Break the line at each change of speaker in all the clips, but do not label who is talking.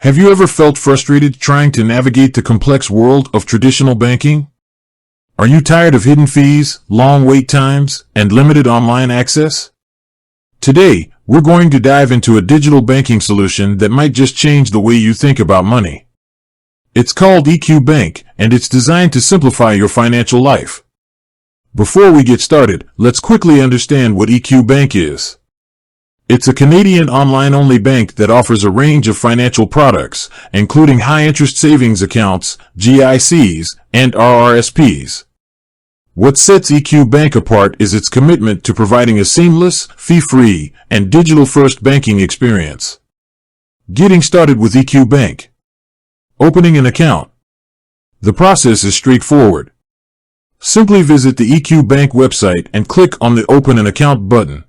Have you ever felt frustrated trying to navigate the complex world of traditional banking? Are you tired of hidden fees, long wait times, and limited online access? Today, we're going to dive into a digital banking solution that might just change the way you think about money. It's called EQbank, and it's designed to simplify your financial life. Before we get started, let's quickly understand what EQbank is. It's a Canadian online-only bank that offers a range of financial products, including high-interest savings accounts, GICs, and RRSPs. What sets EQbank apart is its commitment to providing a seamless, fee-free, and digital-first banking experience. Getting started with EQbank. Opening an account. The process is straightforward. Simply visit the EQbank website and click on the Open an Account button.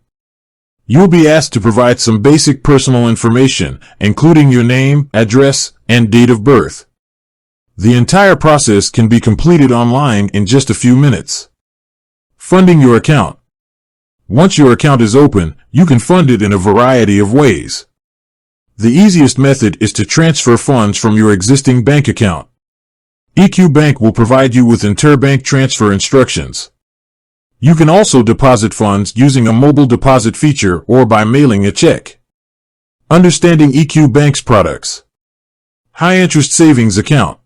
You'll be asked to provide some basic personal information, including your name, address, and date of birth. The entire process can be completed online in just a few minutes. Funding your account. Once your account is open, you can fund it in a variety of ways. The easiest method is to transfer funds from your existing bank account. EQbank will provide you with interbank transfer instructions. You can also deposit funds using a mobile deposit feature or by mailing a check. Understanding EQbank's products. High-interest savings account.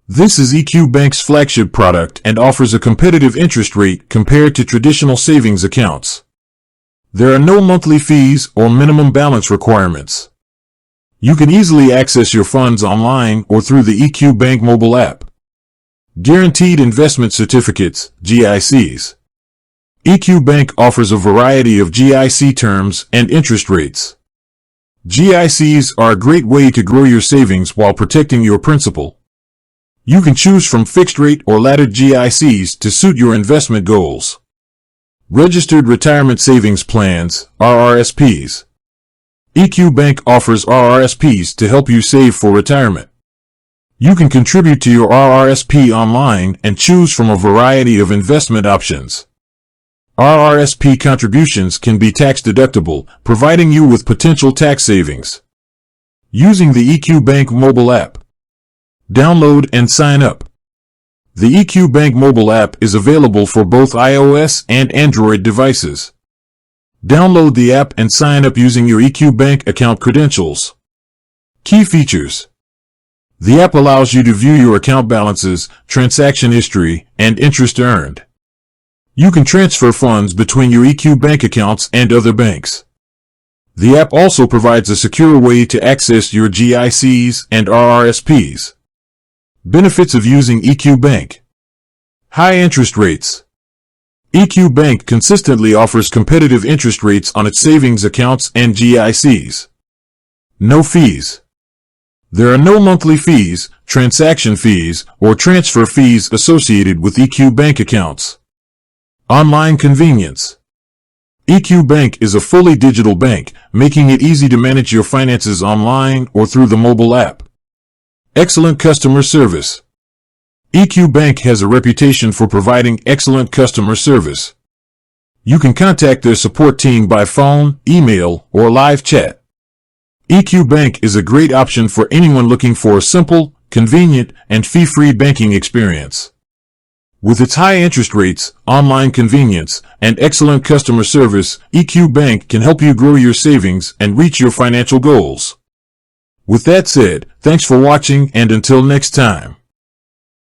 This is EQbank's flagship product and offers a competitive interest rate compared to traditional savings accounts. There are no monthly fees or minimum balance requirements. You can easily access your funds online or through the EQbank mobile app. Guaranteed Investment Certificates, GICs. EQbank offers a variety of GIC terms and interest rates. GICs are a great way to grow your savings while protecting your principal. You can choose from fixed rate or laddered GICs to suit your investment goals. Registered Retirement Savings Plans, RRSPs. EQbank offers RRSPs to help you save for retirement. You can contribute to your RRSP online and choose from a variety of investment options. RRSP contributions can be tax-deductible, providing you with potential tax savings. Using the EQbank mobile app. Download and sign up. The EQbank mobile app is available for both iOS and Android devices. Download the app and sign up using your EQbank account credentials. Key features. The app allows you to view your account balances, transaction history, and interest earned. You can transfer funds between your EQbank accounts and other banks. The app also provides a secure way to access your GICs and RRSPs. Benefits of using EQbank. High interest rates. EQbank consistently offers competitive interest rates on its savings accounts and GICs. No fees. There are no monthly fees, transaction fees, or transfer fees associated with EQbank accounts. Online convenience. EQbank is a fully digital bank, making it easy to manage your finances online or through the mobile app. Excellent customer service. EQbank has a reputation for providing excellent customer service. You can contact their support team by phone, email, or live chat. EQbank is a great option for anyone looking for a simple, convenient, and fee-free banking experience. With its high interest rates, online convenience, and excellent customer service, EQbank can help you grow your savings and reach your financial goals. With that said, thanks for watching and until next time.